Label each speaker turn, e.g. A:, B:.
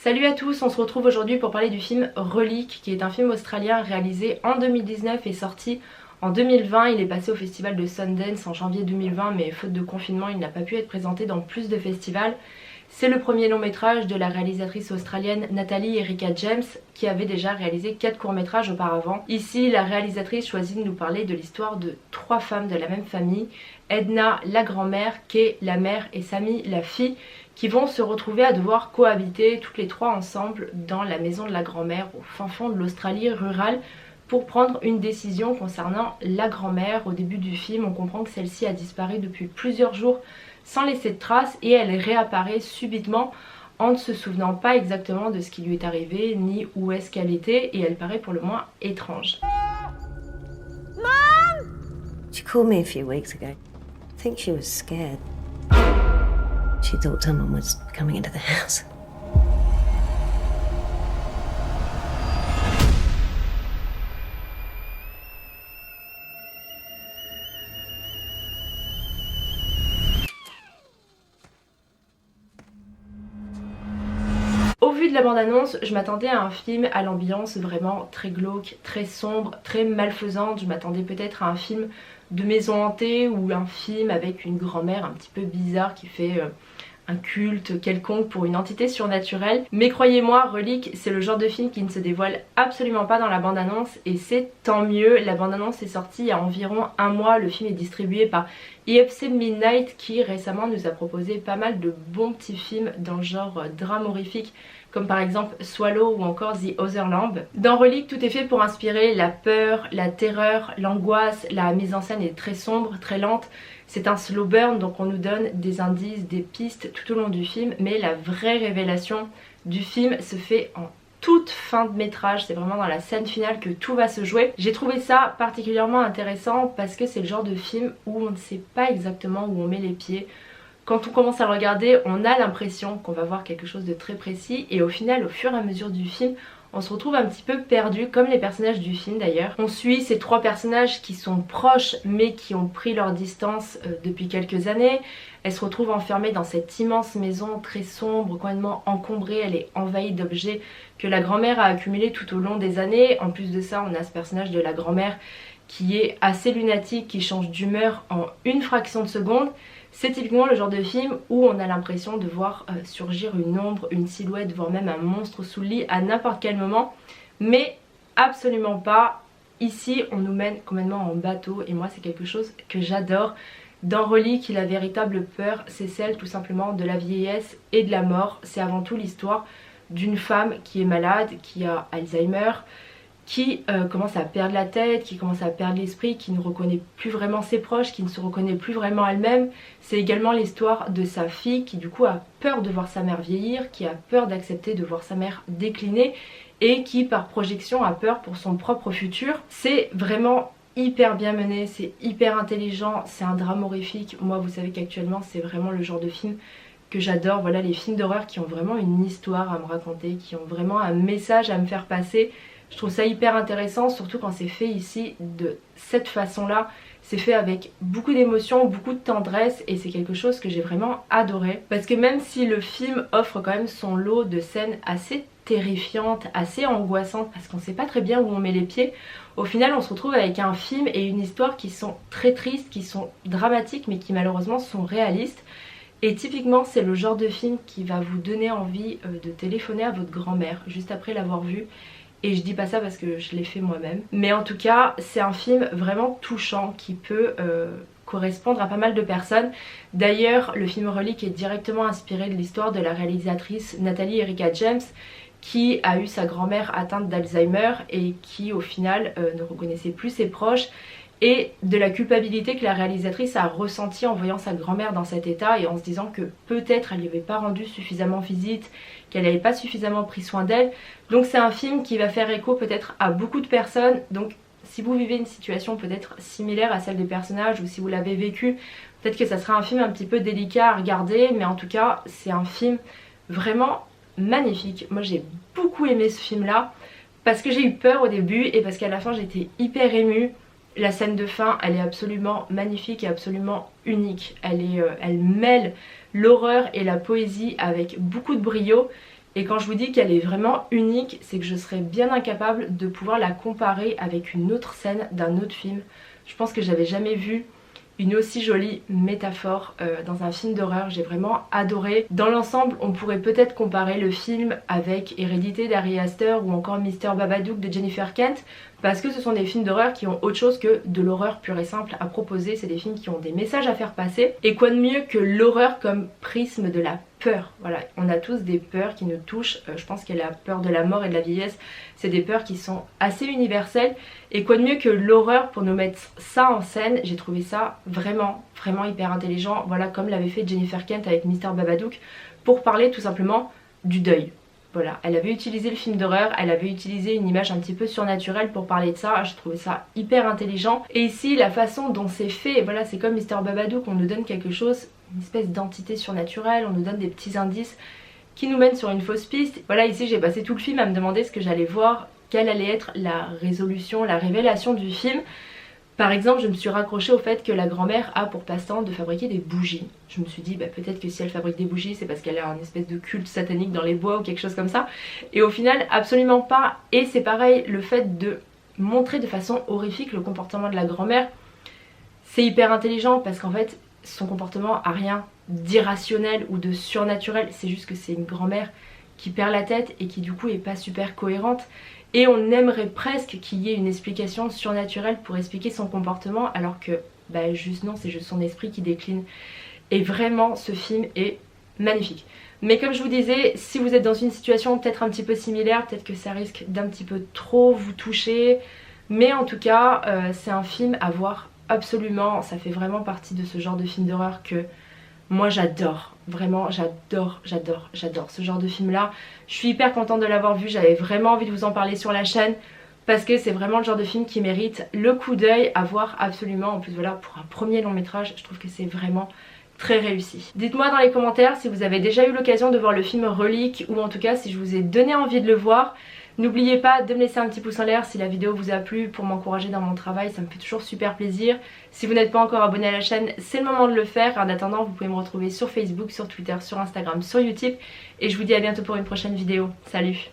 A: Salut à tous, on se retrouve aujourd'hui pour parler du film Relique, qui est un film australien réalisé en 2019 et sorti en 2020. Il est passé au festival de Sundance en janvier 2020, mais faute de confinement, il n'a pas pu être présenté dans plus de festivals. C'est le premier long métrage de la réalisatrice australienne Natalie Erika James, qui avait déjà réalisé 4 courts métrages auparavant. Ici, la réalisatrice choisit de nous parler de l'histoire de 3 femmes de la même famille, Edna la grand-mère, Kay la mère et Sammy la fille, qui vont se retrouver à devoir cohabiter toutes les 3 ensemble dans la maison de la grand-mère au fin fond de l'Australie rurale pour prendre une décision concernant la grand-mère. Au début du film, on comprend que celle-ci a disparu depuis plusieurs jours sans laisser de traces et elle réapparaît subitement en ne se souvenant pas exactement de ce qui lui est arrivé ni où est-ce qu'elle était, et elle paraît pour le moins étrange.
B: Mom! She called me a few weeks ago. I think she was scared. She thought someone was coming into the house.
A: Au vu de la bande-annonce, je m'attendais à un film à l'ambiance vraiment très glauque, très sombre, très malfaisante. Je m'attendais peut-être à un film de maison hantée ou un film avec une grand-mère un petit peu bizarre qui fait un culte quelconque pour une entité surnaturelle. Mais croyez-moi, Relique, c'est le genre de film qui ne se dévoile absolument pas dans la bande-annonce, et c'est tant mieux. La bande-annonce est sortie il y a environ un mois. Le film est distribué par IFC Midnight, qui récemment nous a proposé pas mal de bons petits films dans le genre drame horrifique, comme par exemple Swallow ou encore The Other Lamb. Dans Relique, tout est fait pour inspirer la peur, la terreur, l'angoisse. La mise en scène est très sombre, très lente. C'est un slow burn, donc on nous donne des indices, des pistes tout au long du film, mais la vraie révélation du film se fait en toute fin de métrage. C'est vraiment dans la scène finale que tout va se jouer. J'ai trouvé ça particulièrement intéressant parce que c'est le genre de film où on ne sait pas exactement où on met les pieds. Quand on commence à le regarder, on a l'impression qu'on va voir quelque chose de très précis, et au final, au fur et à mesure du film, on se retrouve un petit peu perdu, comme les personnages du film d'ailleurs. On suit ces 3 personnages qui sont proches mais qui ont pris leur distance depuis quelques années. Elles se retrouvent enfermées dans cette immense maison très sombre, complètement encombrée. Elle est envahie d'objets que la grand-mère a accumulés tout au long des années. En plus de ça, on a ce personnage de la grand-mère qui est assez lunatique, qui change d'humeur en une fraction de seconde. C'est typiquement le genre de film où on a l'impression de voir surgir une ombre, une silhouette, voire même un monstre sous le lit à n'importe quel moment. Mais absolument pas. Ici, on nous mène complètement en bateau, et moi c'est quelque chose que j'adore. Dans Relique, la véritable peur, c'est celle tout simplement de la vieillesse et de la mort. C'est avant tout l'histoire d'une femme qui est malade, qui a Alzheimer, qui commence à perdre la tête, qui commence à perdre l'esprit, qui ne reconnaît plus vraiment ses proches, qui ne se reconnaît plus vraiment elle-même. C'est également l'histoire de sa fille qui du coup a peur de voir sa mère vieillir, qui a peur d'accepter de voir sa mère décliner, et qui par projection a peur pour son propre futur. C'est vraiment hyper bien mené, c'est hyper intelligent, c'est un drame horrifique. Moi, vous savez qu'actuellement c'est vraiment le genre de film que j'adore. Voilà, les films d'horreur qui ont vraiment une histoire à me raconter, qui ont vraiment un message à me faire passer. Je trouve ça hyper intéressant, surtout quand c'est fait ici de cette façon-là. C'est fait avec beaucoup d'émotion, beaucoup de tendresse, et c'est quelque chose que j'ai vraiment adoré. Parce que même si le film offre quand même son lot de scènes assez terrifiantes, assez angoissantes, parce qu'on sait pas très bien où on met les pieds, au final on se retrouve avec un film et une histoire qui sont très tristes, qui sont dramatiques, mais qui malheureusement sont réalistes. Et typiquement c'est le genre de film qui va vous donner envie de téléphoner à votre grand-mère juste après l'avoir vu. Et je dis pas ça parce que je l'ai fait moi-même. Mais en tout cas, c'est un film vraiment touchant qui peut correspondre à pas mal de personnes. D'ailleurs, le film Relique est directement inspiré de l'histoire de la réalisatrice Natalie Erika James, qui a eu sa grand-mère atteinte d'Alzheimer et qui au final ne reconnaissait plus ses proches, et de la culpabilité que la réalisatrice a ressentie en voyant sa grand-mère dans cet état et en se disant que peut-être elle n'y avait pas rendu suffisamment visite, qu'elle n'avait pas suffisamment pris soin d'elle. Donc c'est un film qui va faire écho peut-être à beaucoup de personnes. Donc si vous vivez une situation peut-être similaire à celle des personnages, ou si vous l'avez vécu, peut-être que ça sera un film un petit peu délicat à regarder, mais en tout cas c'est un film vraiment magnifique. Moi j'ai beaucoup aimé ce film là, parce que j'ai eu peur au début et parce qu'à la fin j'étais hyper émue. La scène de fin, elle est absolument magnifique et absolument unique. Elle mêle l'horreur et la poésie avec beaucoup de brio. Et quand je vous dis qu'elle est vraiment unique, c'est que je serais bien incapable de pouvoir la comparer avec une autre scène d'un autre film. Je pense que j'avais jamais vu une aussi jolie métaphore dans un film d'horreur. J'ai vraiment adoré. Dans l'ensemble, on pourrait peut-être comparer le film avec Hérédité d'Ari Aster ou encore Mr Babadook de Jennifer Kent, parce que ce sont des films d'horreur qui ont autre chose que de l'horreur pure et simple à proposer. C'est des films qui ont des messages à faire passer. Et quoi de mieux que l'horreur comme prisme de la peur. Voilà, on a tous des peurs qui nous touchent. Je pense qu'il y a la peur de la mort et de la vieillesse. C'est des peurs qui sont assez universelles. Et quoi de mieux que l'horreur pour nous mettre ça en scène. J'ai trouvé ça vraiment hyper intelligent. Voilà, comme l'avait fait Jennifer Kent avec Mr Babadook, pour parler tout simplement du deuil. Voilà, elle avait utilisé le film d'horreur, elle avait utilisé une image un petit peu surnaturelle pour parler de ça. J'ai trouvé ça hyper intelligent. Et ici, la façon dont c'est fait, voilà, c'est comme Mr Babadook, on nous donne quelque chose, une espèce d'entité surnaturelle, on nous donne des petits indices qui nous mènent sur une fausse piste. Voilà, ici j'ai passé tout le film à me demander ce que j'allais voir, quelle allait être la résolution, la révélation du film. Par exemple, je me suis raccrochée au fait que la grand-mère a pour passe-temps de fabriquer des bougies. Je me suis dit, bah, peut-être que si elle fabrique des bougies, c'est parce qu'elle a un espèce de culte satanique dans les bois ou quelque chose comme ça. Et au final, absolument pas. Et c'est pareil, le fait de montrer de façon horrifique le comportement de la grand-mère, c'est hyper intelligent parce qu'en fait, son comportement a rien d'irrationnel ou de surnaturel. C'est juste que c'est une grand-mère qui perd la tête et qui du coup est pas super cohérente. Et on aimerait presque qu'il y ait une explication surnaturelle pour expliquer son comportement, alors que bah juste non, c'est juste son esprit qui décline. Et vraiment, ce film est magnifique. Mais comme je vous disais, si vous êtes dans une situation peut-être un petit peu similaire, peut-être que ça risque d'un petit peu trop vous toucher. Mais en tout cas, c'est un film à voir absolument. Ça fait vraiment partie de ce genre de film d'horreur que moi j'adore. Vraiment j'adore ce genre de film là. Je suis hyper contente de l'avoir vu, j'avais vraiment envie de vous en parler sur la chaîne parce que c'est vraiment le genre de film qui mérite le coup d'œil à voir absolument. En plus voilà, pour un premier long métrage, je trouve que c'est vraiment très réussi. Dites-moi dans les commentaires si vous avez déjà eu l'occasion de voir le film Relique, ou en tout cas si je vous ai donné envie de le voir. N'oubliez pas de me laisser un petit pouce en l'air si la vidéo vous a plu pour m'encourager dans mon travail, ça me fait toujours super plaisir. Si vous n'êtes pas encore abonné à la chaîne, c'est le moment de le faire. En attendant, vous pouvez me retrouver sur Facebook, sur Twitter, sur Instagram, sur YouTube. Et je vous dis à bientôt pour une prochaine vidéo. Salut!